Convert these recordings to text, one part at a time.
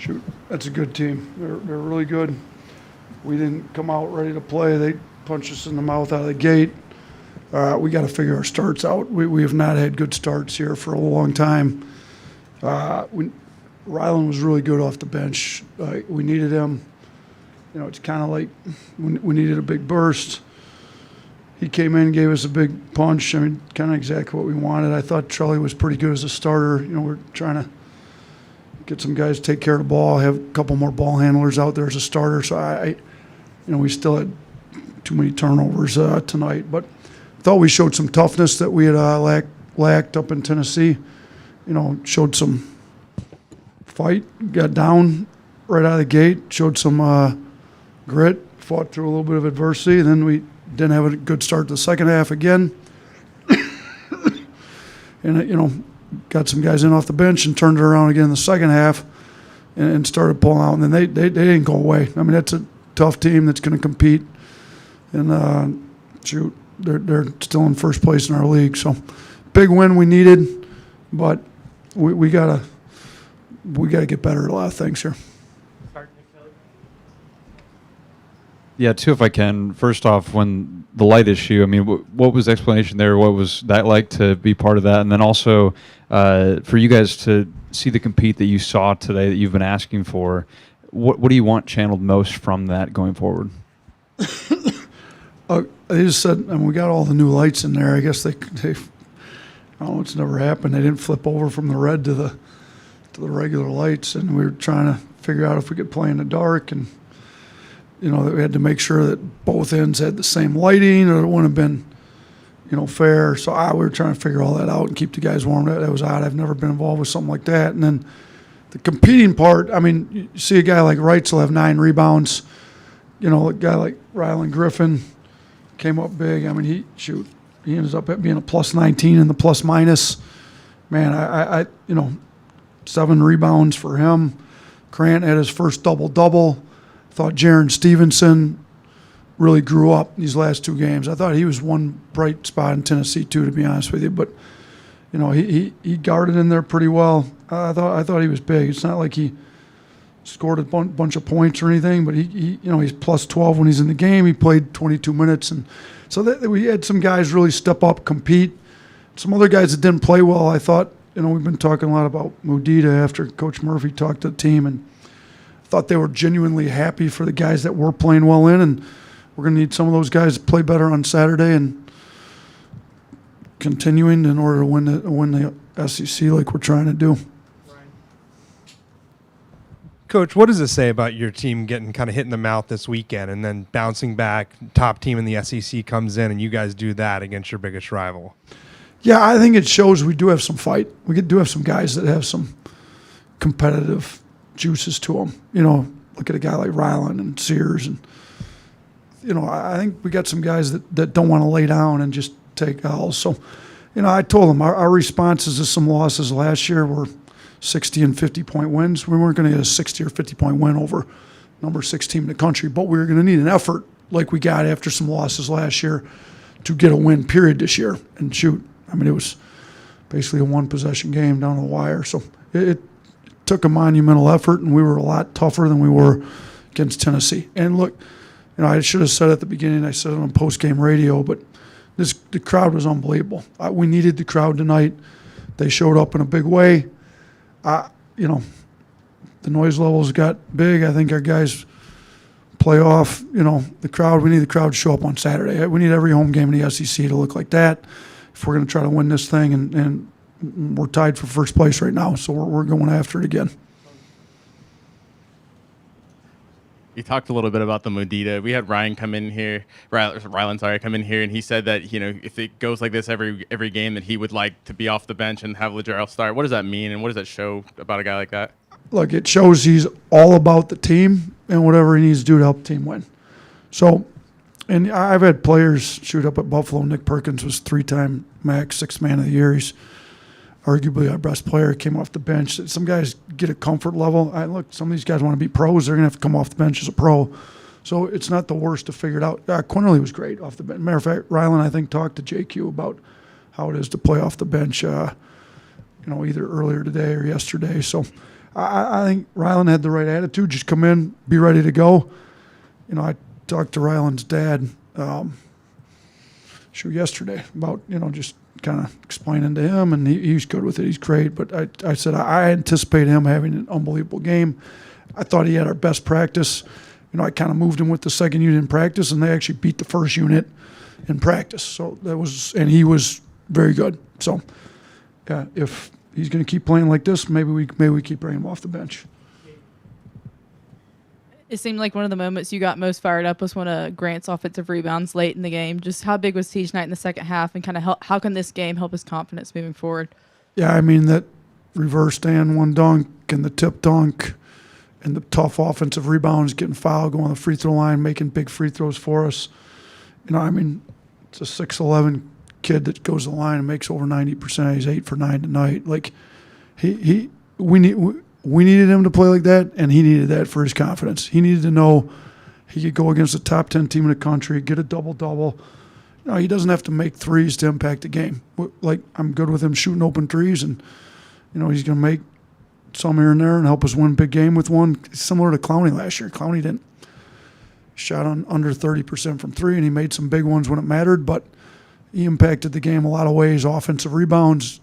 Shoot, that's a good team. They're really good. We didn't come out ready to play. They punched us in the mouth out of the gate. We got to figure our starts out. We have not had good starts here for a long time. Rylan was really good off the bench. We needed him. You know, it's kind of like we needed a big burst. He came in, gave us a big punch. I mean, kind of exactly what we wanted. I thought Trelly was pretty good as a starter. You know, we're trying to get some guys to take care of the ball, have a couple more ball handlers out there as a starter. So we still had too many turnovers tonight. But I thought we showed some toughness that we had lacked up in Tennessee. You know, showed some fight, got down right out of the gate, showed some grit, fought through a little bit of adversity. And then we didn't have a good start to the second half again. And, got some guys in off the bench and turned it around again in the second half and started pulling out. And then they didn't go away. I mean, that's a tough team that's going to compete. And, they're still in first place in our league. So big win we needed, but we gotta get better at a lot of things here. Yeah, two, if I can. First off, when the light issue, I mean, what was the explanation there? What was that like to be part of that? And then also for you guys to see the compete that you saw today that you've been asking for, what do you want channeled most from that going forward? They just said, we got all the new lights in there. I guess they I don't know, it's never happened. They didn't flip over from the red to the regular lights, and we were trying to figure out if we could play in the dark, and that we had to make sure that both ends had the same lighting, or it wouldn't have been, fair. So we were trying to figure all that out and keep the guys warm. That was odd. I've never been involved with something like that. And then the competing part, I mean, you see a guy like Reitzel have 9 rebounds. A guy like Rylan Griffin came up big. I mean, he ends up being a plus 19 in the plus minus. Man, I 7 rebounds for him. Grant had his first double-double. Thought Jaron Stevenson really grew up these last 2 games. I thought he was one bright spot in Tennessee too, to be honest with you. But he guarded in there pretty well. I thought he was big. It's not like he scored a bunch of points or anything, but he's plus 12 when he's in the game. He played 22 minutes, and so we had some guys really step up, compete. Some other guys that didn't play well. I thought we've been talking a lot about Mudita after Coach Murphy talked to the team, and thought they were genuinely happy for the guys that were playing well in, and we're going to need some of those guys to play better on Saturday and continuing in order to win the SEC like we're trying to do. Coach, what does it say about your team getting kind of hit in the mouth this weekend and then bouncing back, top team in the SEC comes in and you guys do that against your biggest rival? Yeah, I think it shows we do have some fight. We do have some guys that have some competitive juices to them. Look at a guy like Rylan and Sears, and I think we got some guys that don't want to lay down and just take L's. So, I told them our responses to some losses last year were 60 and 50-point wins. We weren't going to get a 60 or 50-point win over number 6 team in the country, but we were going to need an effort like we got after some losses last year to get a win period this year. And it was basically a 1-possession game down the wire. So it took a monumental effort, and we were a lot tougher than we were against Tennessee. And look, I should have said at the beginning, I said it on post-game radio, but the crowd was unbelievable. We needed the crowd tonight. They showed up in a big way. The noise levels got big. I think our guys play off, the crowd. We need the crowd to show up on Saturday. We need every home game in the SEC to look like that if we're going to try to win this thing, and we're tied for first place right now, so we're going after it again. You talked a little bit about the Mudita. We had Rylan come in here, and he said that if it goes like this every game, that he would like to be off the bench and have Lajarell start. What does that mean, and what does that show about a guy like that? Look, it shows he's all about the team and whatever he needs to do to help the team win. So, and I've had players shoot up at Buffalo. Nick Perkins was 3-time MAC 6th man of the year. He's arguably our best player, came off the bench. Some guys get a comfort level. Look, some of these guys want to be pros. They're going to have to come off the bench as a pro. So it's not the worst to figure it out. Quinterly was great off the bench. Matter of fact, Rylan, I think, talked to JQ about how it is to play off the bench, either earlier today or yesterday. So I think Rylan had the right attitude. Just come in, be ready to go. You know, I talked to Rylan's dad yesterday about, you know, just kind of explaining to him, and he's good with it. He's great. But I said I anticipate him having an unbelievable game. I thought he had our best practice. You know, I kind of moved him with the second unit in practice, and they actually beat the first unit in practice. So and he was very good. So, yeah, if he's going to keep playing like this, maybe we keep bringing him off the bench. It seemed like one of the moments you got most fired up was one of Grant's offensive rebounds late in the game. Just how big was Tej Knight in the second half, and kind of how can this game help his confidence moving forward? Yeah, I mean, that reverse and one dunk and the tip dunk and the tough offensive rebounds, getting fouled, going to the free throw line, making big free throws for us. You know, I mean, it's a 6'11" kid that goes to the line and makes over 90%. He's 8 for 9 tonight. Like, we needed him to play like that, and he needed that for his confidence. He needed to know he could go against a top 10 team in the country, get a double-double. You know, he doesn't have to make threes to impact the game. Like, I'm good with him shooting open threes, and, you know, he's going to make some here and there and help us win a big game with one. Similar to Clowney last year. Clowney didn't shot on under 30% from three, and he made some big ones when it mattered, but he impacted the game a lot of ways. Offensive rebounds,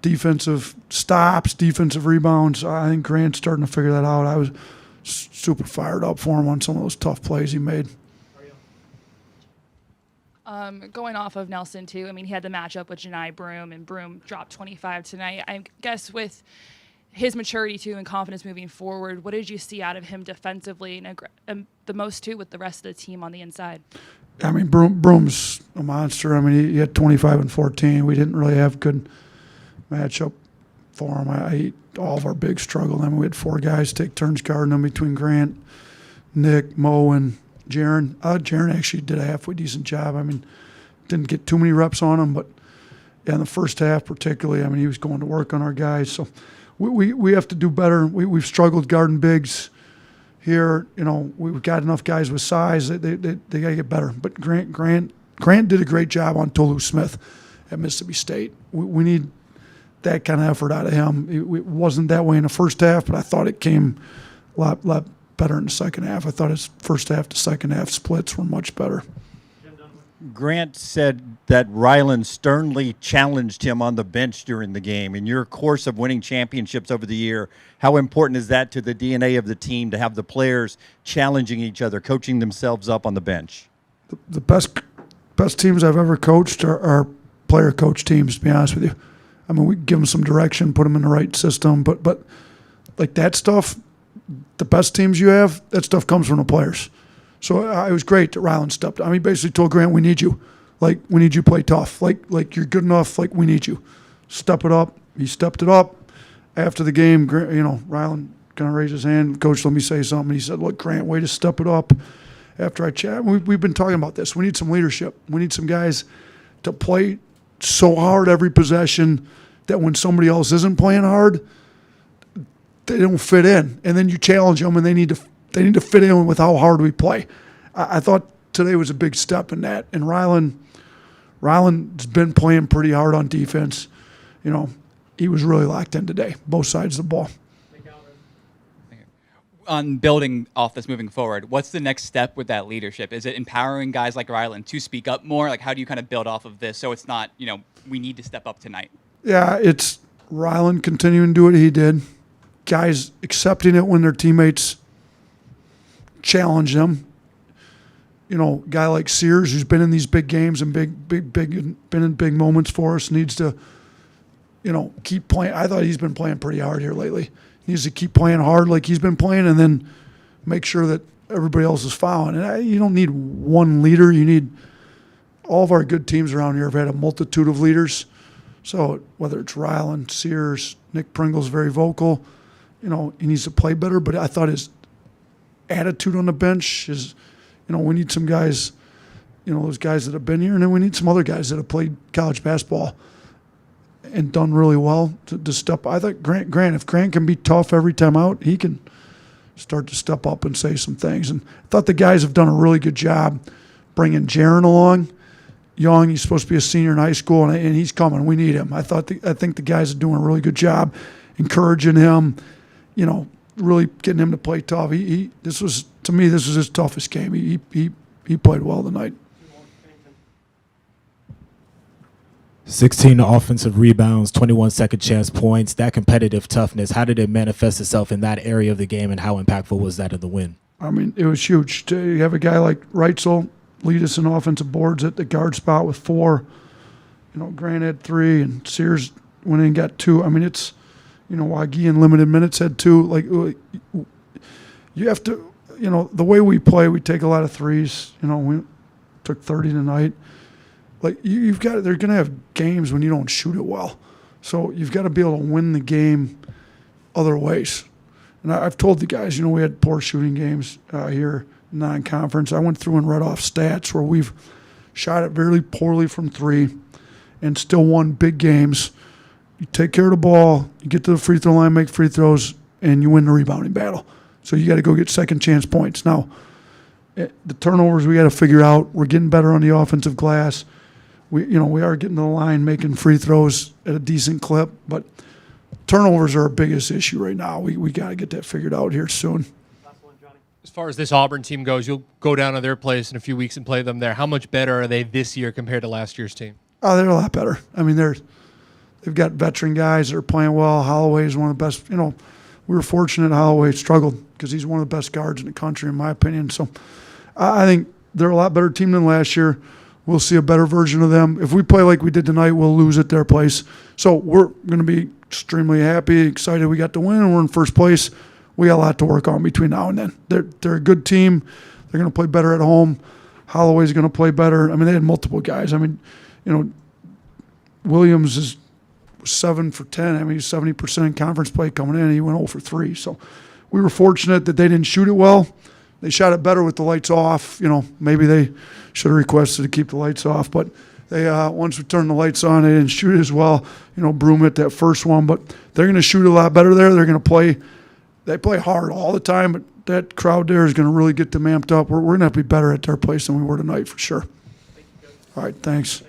defensive stops, defensive rebounds. I think Grant's starting to figure that out. I was super fired up for him on some of those tough plays he made. Going off of Nelson, too, I mean, he had the matchup with Janai Broom, and Broom dropped 25 tonight. I guess with his maturity, too, and confidence moving forward, what did you see out of him defensively and the most, too, with the rest of the team on the inside? I mean, Broom's a monster. I mean, he had 25 and 14. We didn't really have good matchup for him. All of our bigs struggled. I mean, we had 4 guys take turns guarding him between Grant, Nick, Mo, and Jaron. Jaron actually did a halfway decent job. I mean, didn't get too many reps on him, but yeah, in the first half particularly, I mean, he was going to work on our guys. So we have to do better. We've struggled guarding bigs here. You know, we've got enough guys with size. They got to get better. But Grant did a great job on Tolu Smith at Mississippi State. We need that kind of effort out of him. It wasn't that way in the first half, but I thought it came a lot better in the second half. I thought his first half to second half splits were much better. Grant said that Rylan sternly challenged him on the bench during the game. In your course of winning championships over the year, how important is that to the DNA of the team to have the players challenging each other, coaching themselves up on the bench? The best teams I've ever coached are player coach teams, to be honest with you. I mean, we give them some direction, put them in the right system, but like that stuff, the best teams you have, that stuff comes from the players. So it was great that Rylan stepped up. I mean, basically told Grant, we need you. Like, we need you to play tough. Like you're good enough. Like, we need you. Step it up. He stepped it up. After the game, you know, Rylan kind of raised his hand. Coach, let me say something. He said, look, Grant, way to step it up. After I chat, we've been talking about this. We need some leadership. We need some guys to play so hard every possession that when somebody else isn't playing hard, they don't fit in. And then you challenge them, and they need to fit in with how hard we play. I thought today was a big step in that. And Rylan's been playing pretty hard on defense. You know, he was really locked in today, both sides of the ball. On building off this moving forward, what's the next step with that leadership? Is it empowering guys like Rylan to speak up more? Like, how do you kind of build off of this so it's not, you know, we need to step up tonight? Yeah, it's Rylan continuing to do what he did. Guys accepting it when their teammates challenge them. You know, a guy like Sears, who's been in these big games and been in big moments for us, needs to, you know, keep playing. I thought he's been playing pretty hard here lately. He needs to keep playing hard like he's been playing, and then make sure that everybody else is following. And you don't need one leader. You need all of our good teams around here have had a multitude of leaders. So whether it's Rylan, Sears, Nick Pringle's very vocal. You know, he needs to play better. But I thought his attitude on the bench is, you know, we need some guys, you know, those guys that have been here, and then we need some other guys that have played college basketball and done really well to step. I thought Grant, if Grant can be tough every time out, he can start to step up and say some things. And I thought the guys have done a really good job bringing Jaron along. Young, he's supposed to be a senior in high school, and he's coming. We need him. I think the guys are doing a really good job encouraging him, really getting him to play tough. This was his toughest game. He played well tonight. 16 offensive rebounds, 21 second chance points. That competitive toughness, how did it manifest itself in that area of the game, and how impactful was that in the win? I mean, it was huge. You have a guy like Reitzel lead us in offensive boards at the guard spot with 4. Grant had 3, and Sears went in and got 2. I mean, it's, Wagi in limited minutes had 2. Like, you have to, the way we play, we take a lot of threes. We took 30 tonight. Like, you've got, they're going to have games when you don't shoot it well. So you've got to be able to win the game other ways. And I've told the guys, we had poor shooting games here in non-conference. I went through and read off stats where we've shot it very poorly from 3 and still won big games. You take care of the ball, you get to the free throw line, make free throws, and you win the rebounding battle. So you got to go get second chance points. Now, the turnovers we got to figure out. We're getting better on the offensive glass. We are getting to the line, making free throws at a decent clip, but turnovers are our biggest issue right now. We got to get that figured out here soon. As far as this Auburn team goes, you'll go down to their place in a few weeks and play them there. How much better are they this year compared to last year's team? Oh, they're a lot better. I mean, they've got veteran guys that are playing well. Holloway is one of the best. We were fortunate Holloway struggled because he's one of the best guards in the country, in my opinion. So I think they're a lot better team than last year. We'll see a better version of them. If we play like we did tonight, we'll lose at their place. So we're going to be extremely happy, excited we got to win, and we're in first place. We got a lot to work on between now and then. They're a good team. They're going to play better at home. Holloway's going to play better. I mean, they had multiple guys. I mean, Williams is 7 for 10. I mean, he's 70% in conference play coming in. He went 0 for 3. So we were fortunate that they didn't shoot it well. They shot it better with the lights off. Maybe they should have requested to keep the lights off. But they once we turned the lights on, they didn't shoot it as well. Broom hit that first one. But they're going to shoot a lot better there. They're going to play. They play hard all the time. But that crowd there is going to really get them amped up. We're going to have to be better at their place than we were tonight for sure. All right, thanks.